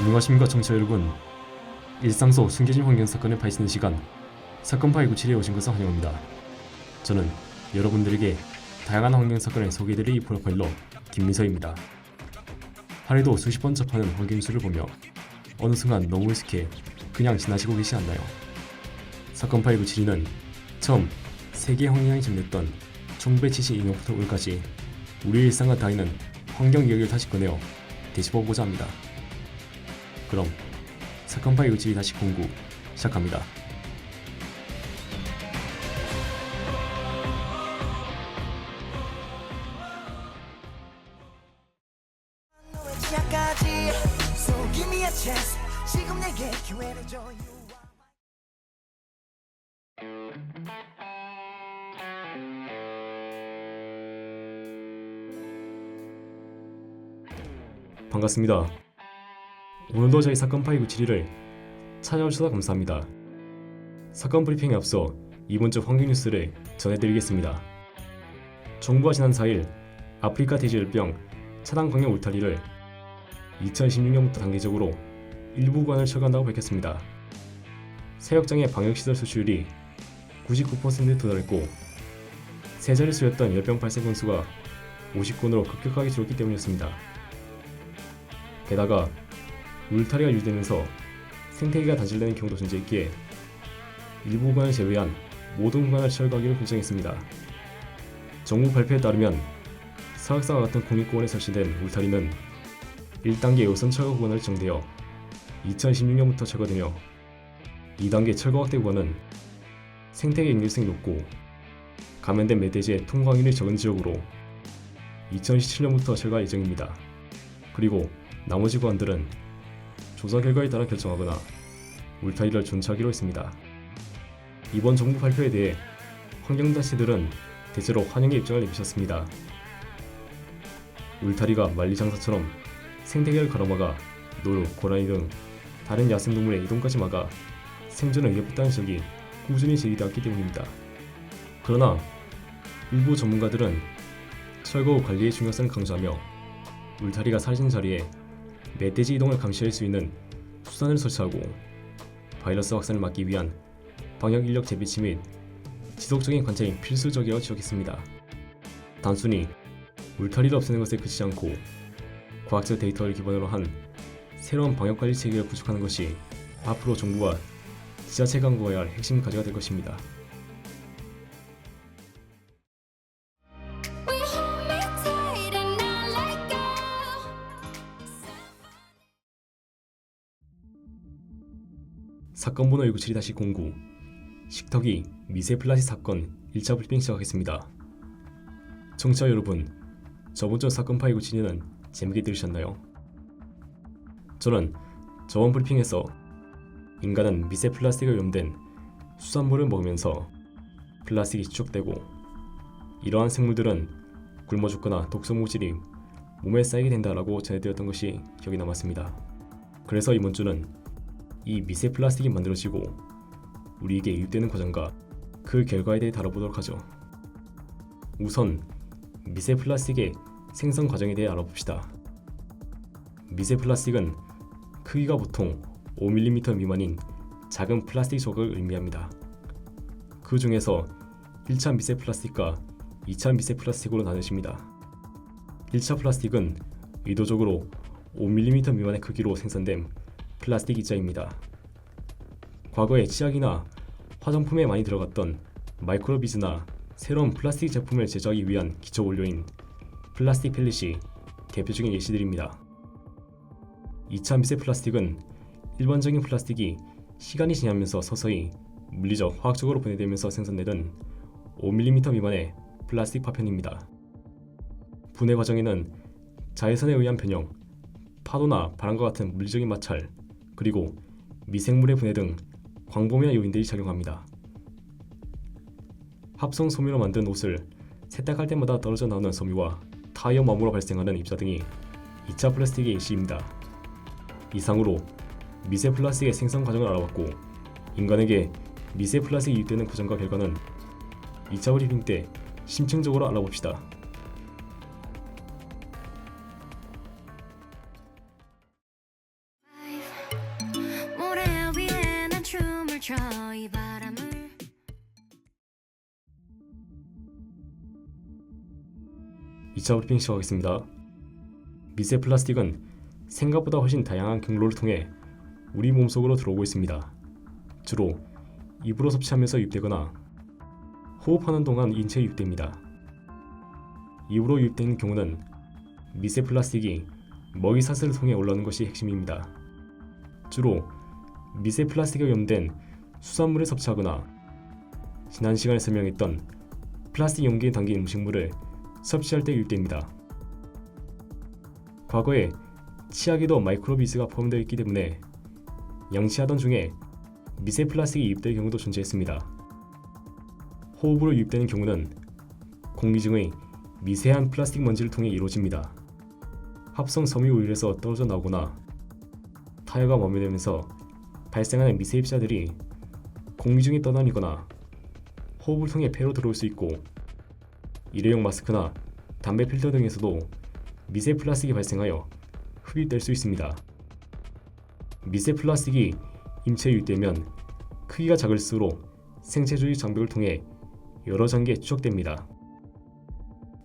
안녕하십니까 청취자 여러분. 일상 속 숨겨진 환경 사건을 파헤치는 시간 사건 파일 97에 오신 것을 환영합니다. 저는 여러분들에게 다양한 환경 사건을 소개해드릴 이 프로파일러 김민서입니다. 하루에도 수십 번 접하는 환경 뉴스를 보며 어느 순간 너무 익숙해 그냥 지나치고 계시지 않나요? 사건 파일 97은 처음 세계 환경이 정됐던 1972년부터 오늘까지 우리 일상과 닿이는 환경 이야기를 다시 꺼내어 되짚어보고자 합니다. 그럼 사건 파일 97이 다시 공부 시작합니다. 반갑습니다. 오늘도 저희 사건 파일 97을 찾아오셔서 감사합니다. 사건 브리핑에 앞서 이번 주 환경 뉴스를 전해드리겠습니다. 정부가 지난 4일 아프리카 돼지열병 차단 광역 울타리를 2016년부터 단계적으로 일부 구간을 철거한다고 밝혔습니다. 세역장의 방역시설 수출율이 99%에 도달했고 세 자릿수였던 열병 발생 건수가 50건으로 급격하게 줄었기 때문이었습니다. 게다가 울타리가 유지되면서 생태계가 단절되는 경우도 존재했기에 일부 구간을 제외한 모든 구간을 철거하기로 결정했습니다. 정부 발표에 따르면 설악산과 같은 국립공원에 설치된 울타리는 1단계 우선 철거 구간으로 지정되어 2016년부터 철거되며 2단계 철거 확대 구간은 생태계 연결성이 높고 감염된 멧돼지의 통과 확률이 적은 지역으로 2017년부터 철거할 예정입니다. 그리고 나머지 구간들은 조사 결과에 따라 결정하거나 울타리를 존치하기로 했습니다. 이번 정부 발표에 대해 환경단체들은 대체로 환영의 입장을 내비쳤습니다. 울타리가 만리장성처럼 생태계를 가로막아 노루, 고라니 등 다른 야생동물의 이동까지 막아 생존을 위협했다는 지적이 꾸준히 제기되었기 때문입니다. 그러나 일부 전문가들은 철거 후 관리의 중요성을 강조하며 울타리가 사라진 자리에 멧돼지 이동을 감시할 수 있는 수단을 설치하고 바이러스 확산을 막기 위한 방역 인력 재배치 및 지속적인 관찰이 필수적이라고 지적했습니다. 단순히 울타리를 없애는 것에 그치지 않고 과학적 데이터를 기반으로 한 새로운 방역 관리 체계를 구축하는 것이 앞으로 정부와 지자체가 강구해야 할 핵심 과제가 될 것입니다. 사건 번호 197-09 식터기 미세 플라스틱 사건 1차 브리핑 시작하겠습니다. 청취자 여러분, 저번 주 사건 파일 97은 재밌게 들으셨나요? 저는 저번 브리핑에서 인간은 미세 플라스틱에 오염된 수산물을 먹으면서 플라스틱이 축적되고 이러한 생물들은 굶어 죽거나 독소 물질이 몸에 쌓이게 된다라고 전해드렸던 것이 기억에 남았습니다. 그래서 이번 주는 이 미세 플라스틱이 만들어지고 우리에게 유입되는 과정과 그 결과에 대해 다뤄보도록 하죠. 우선 미세 플라스틱의 생성 과정에 대해 알아봅시다. 미세 플라스틱은 크기가 보통 5mm 미만인 작은 플라스틱 조각을 의미합니다. 그 중에서 1차 미세 플라스틱과 2차 미세 플라스틱으로 나눠집니다. 1차 플라스틱은 의도적으로 5mm 미만의 크기로 생산된 플라스틱 입자입니다. 과거에 치약이나 화장품에 많이 들어갔던 마이크로비즈나 새로운 플라스틱 제품을 제조하기 위한 기초 원료인 플라스틱 펠릿이 대표적인 예시들입니다. 2차 미세 플라스틱은 일반적인 플라스틱이 시간이 지나면서 서서히 물리적, 화학적으로 분해되면서 생산되는 5mm 미만의 플라스틱 파편입니다. 분해 과정에는 자외선에 의한 변형, 파도나 바람과 같은 물리적인 마찰, 그리고 미생물의 분해 등 광범위한 요인들이 작용합니다. 합성 섬유로 만든 옷을 세탁할 때마다 떨어져 나오는 섬유와 타이어 마모로 발생하는 입자 등이 2차 플라스틱의 일시입니다. 이상으로 미세 플라스틱의 생성 과정을 알아봤고 인간에게 미세 플라스틱이 유입되는 과정과 결과는 2차 브리핑 때 심층적으로 알아봅시다. 맞춰 이 바람을. 이차 브리핑 시작하겠습니다. 미세 플라스틱은 생각보다 훨씬 다양한 경로를 통해 우리 몸속으로 들어오고 있습니다. 주로 입으로 섭취하면서 유입되거나 호흡하는 동안 인체에 유입됩니다. 입으로 유입되는 경우는 미세 플라스틱이 먹이 사슬을 통해 올라오는 것이 핵심입니다. 주로 미세 플라스틱에 오염된 수산물을 섭취하거나 지난 시간에 설명했던 플라스틱 용기에 담긴 음식물을 섭취할 때 유입됩니다. 과거에 치약에도 마이크로비스가 포함되어 있기 때문에 양치하던 중에 미세 플라스틱이 유입될 경우도 존재했습니다. 호흡으로 유입되는 경우는 공기 중의 미세한 플라스틱 먼지를 통해 이루어집니다. 합성 섬유오일에서 떨어져 나오거나 타이어가 머물면서 발생하는 미세 입자들이 공기 중에 떠다니거나 호흡을 통해 폐로 들어올 수 있고, 일회용 마스크나 담배 필터 등에서도 미세 플라스틱이 발생하여 흡입될 수 있습니다. 미세 플라스틱이 인체에 유입되면 크기가 작을수록 생체 주위 장벽을 통해 여러 단계에 추적됩니다.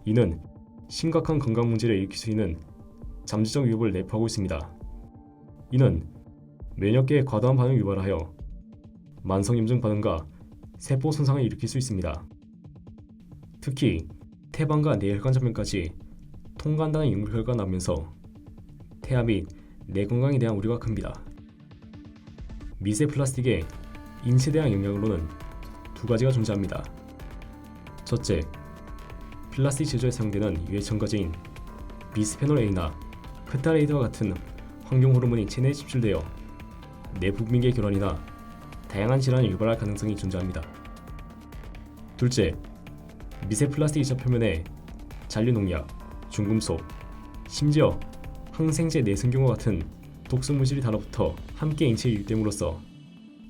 이는 심각한 건강 문제를 일으킬 수 있는 잠재적 위협을 내포하고 있습니다. 이는 면역계의 과도한 반응을 유발하여 만성염증 반응과 세포 손상을 일으킬 수 있습니다. 특히 태반과 뇌혈관 전면까지 통과한다는 연구 결과가 나오면서 태아 및 뇌 건강에 대한 우려가 큽니다. 미세 플라스틱의 인체에 대한 영향으로는 두 가지가 존재합니다. 첫째, 플라스틱 제조에 사용되는 유해 첨가제인 비스페놀 A나 프탈데이드와 같은 환경 호르몬이 체내에 집출되어 내부분비계 결함이나 다양한 질환을 유발할 가능성이 존재합니다. 둘째, 미세 플라스틱 이차 표면에 잔류농약, 중금속, 심지어 항생제 내성경과 같은 독성 물질이 달라붙어 함께 인체에 유입됨으로써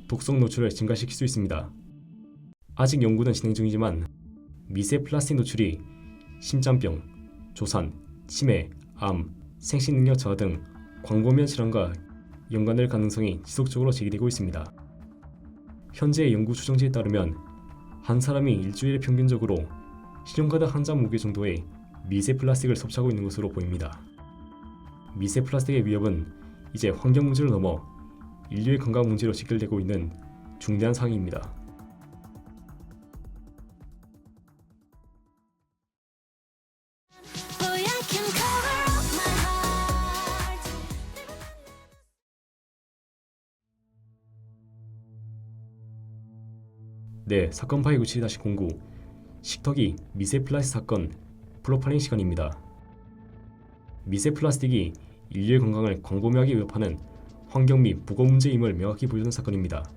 독성 노출을 증가시킬 수 있습니다. 아직 연구는 진행 중이지만 미세 플라스틱 노출이 심장병, 조산, 치매, 암, 생식능력 저하 등 광범위한 질환과 연관될 가능성이 지속적으로 제기되고 있습니다. 현재의 연구 추정치에 따르면 한 사람이 일주일에 평균적으로 신용카드 한 장 무게 정도의 미세 플라스틱을 섭취하고 있는 것으로 보입니다. 미세 플라스틱의 위협은 이제 환경 문제를 넘어 인류의 건강 문제로 직결되고 있는 중대한 사항입니다. Boy, I can cover up my heart. 네, 사건 파일 97-09 식터기 미세 플라스틱 사건 프로파일링 시간입니다. 미세 플라스틱이 인류의 건강을 광범위하게 위협하는 환경 및 보건 문제임을 명확히 보여주는 사건입니다.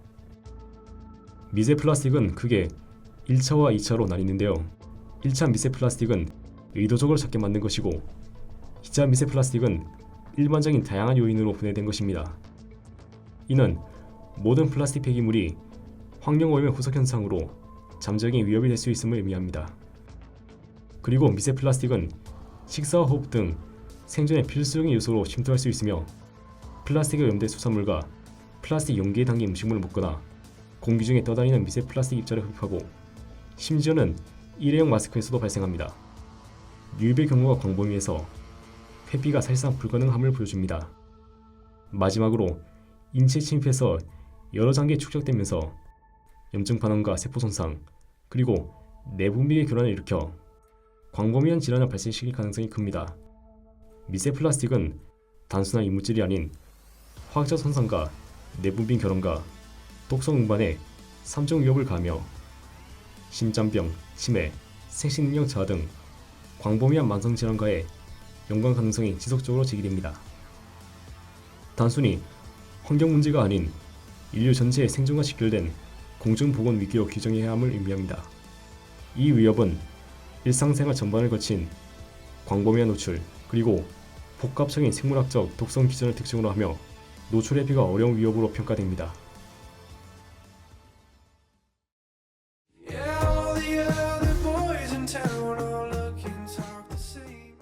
미세 플라스틱은 크게 1차와 2차로 나뉘는데요. 1차 미세 플라스틱은 의도적으로 작게 만든 것이고, 2차 미세 플라스틱은 일반적인 다양한 요인으로 분해된 것입니다. 이는 모든 플라스틱 폐기물이 환경오염의 후속 현상으로 잠재적인 위협이 될 수 있음을 의미합니다. 그리고 미세 플라스틱은 식사와 호흡 등 생존의 필수적인 요소로 침투할 수 있으며, 플라스틱에 오염된 수산물과 플라스틱 용기에 담긴 음식물을 먹거나 공기 중에 떠다니는 미세 플라스틱 입자를 흡입하고, 심지어는 일회용 마스크에서도 발생합니다. 유입의 경우가 광범위해서 회피가 사실상 불가능함을 보여줍니다. 마지막으로 인체에 침입해서 여러 단계에 축적되면서 염증 반응과 세포 손상, 그리고 내분비계 교란을 일으켜 광범위한 질환을 발생시킬 가능성이 큽니다. 미세 플라스틱은 단순한 이물질이 아닌 화학적 손상과 내분비 결함과 독성 운반에 3종 위협을 가하며 심장병, 치매, 생식능력 저하 등 광범위한 만성질환과의 연관 가능성이 지속적으로 제기됩니다. 단순히 환경 문제가 아닌 인류 전체의 생존과 직결된 공중보건 위기로 규정해야 함을 의미합니다. 이 위협은 일상생활 전반을 거친 광범위한 노출, 그리고 복합적인 생물학적 독성 기전을 특징으로 하며 노출 회피가 어려운 위협으로 평가됩니다. Yeah, all the other boys in town all look and talk the same.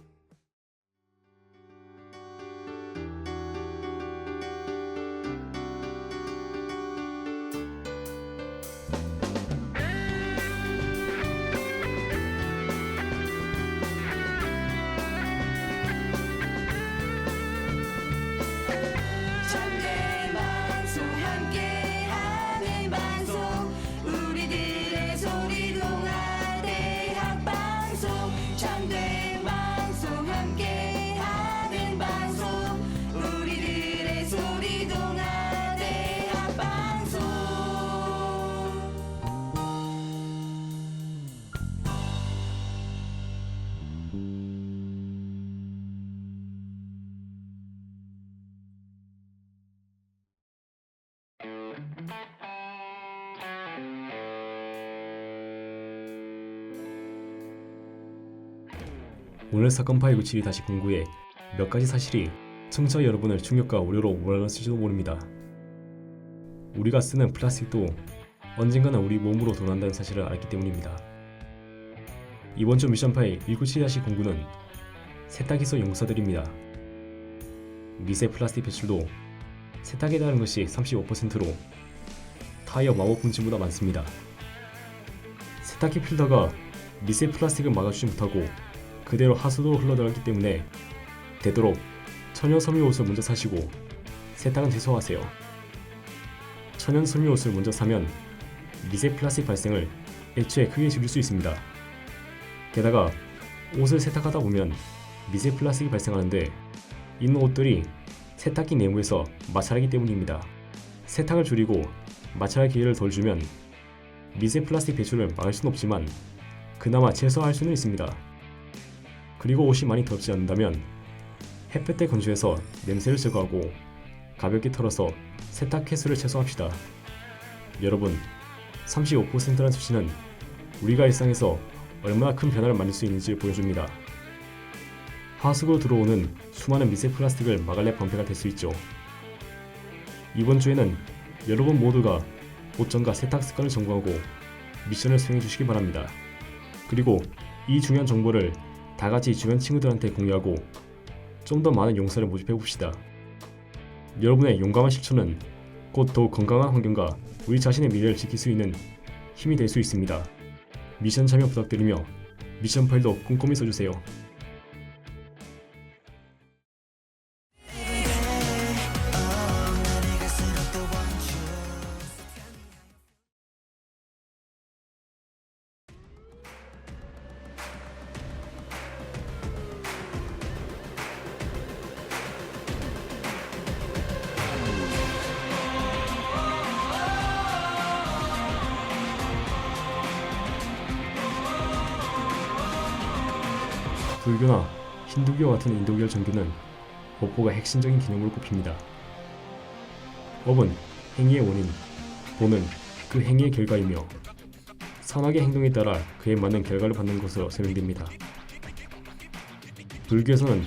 오늘 사건 파일 97이 다시 공구에 몇 가지 사실이 청취자 여러분을 충격과 오류로 몰아넣을지도 모릅니다. 우리가 쓰는 플라스틱도 언젠가는 우리 몸으로 돌아온다는 사실을 알기 때문입니다. 이번 주 미션 파일 197-09는 세탁기소 용사들입니다. 미세 플라스틱 배출도 세탁에 따른 것이 35%로 타이어 마법 분진보다 많습니다. 세탁기 필터가 미세 플라스틱을 막아주지 못하고 그대로 하수도로 흘러들어갔기 때문에 되도록 천연 섬유 옷을 먼저 사시고 세탁은 최소화하세요. 천연 섬유 옷을 먼저 사면 미세 플라스틱 발생을 애초에 크게 줄일 수 있습니다. 게다가 옷을 세탁하다 보면 미세 플라스틱이 발생하는데 이런 옷들이 세탁기 내부에서 마찰하기 때문입니다. 세탁을 줄이고 마찰할 기회를 덜 주면 미세 플라스틱 배출을 막을 수는 없지만 그나마 최소화할 수는 있습니다. 그리고 옷이 많이 더럽지 않는다면 햇볕에 건조해서 냄새를 제거하고 가볍게 털어서 세탁 횟수를 최소화합시다. 여러분, 35%라는 수치는 우리가 일상에서 얼마나 큰 변화를 만들 수 있는지를 보여줍니다. 하수구로 들어오는 수많은 미세 플라스틱을 막을래 방패가 될 수 있죠. 이번 주에는 여러분 모두가 옷정과 세탁 습관을 점검하고 미션을 수행해 주시기 바랍니다. 그리고 이 중요한 정보를 다 같이 주변 친구들한테 공유하고 좀 더 많은 용사를 모집해 봅시다. 여러분의 용감한 실천은 곧 더욱 건강한 환경과 우리 자신의 미래를 지킬 수 있는 힘이 될 수 있습니다. 미션 참여 부탁드리며 미션 파일도 꼼꼼히 써주세요. 불교나 힌두교 같은 인도계열 종교는 업보가 핵심적인 개념으로 꼽힙니다. 업은 행위의 원인, 보는 그 행위의 결과이며 선악의 행동에 따라 그에 맞는 결과를 받는 것으로 설명됩니다. 불교에서는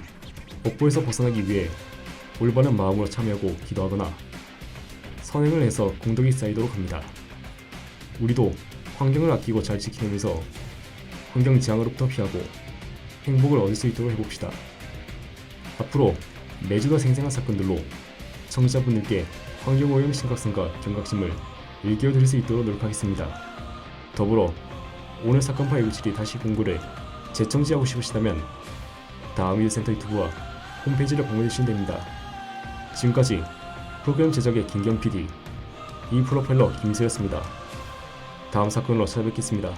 업보에서 벗어나기 위해 올바른 마음으로 참여하고 기도하거나 선행을 해서 공덕이 쌓이도록 합니다. 우리도 환경을 아끼고 잘 지키면서 환경 지향으로부터 피하고 행복을 얻을 수 있도록 해봅시다. 앞으로 매주 더 생생한 사건들로 청취자분들께 환경오염 심각성과 경각심을 일깨워드릴 수 있도록 노력하겠습니다. 더불어 오늘 사건 파일 97이 다시 공고를 재청취하고 싶으시다면 다음이센터 유튜브와 홈페이지를 방문해주시면 됩니다. 지금까지 프로그램 제작의 김경 PD, 이 프로파일러 김수였습니다. 다음 사건으로 찾아뵙겠습니다.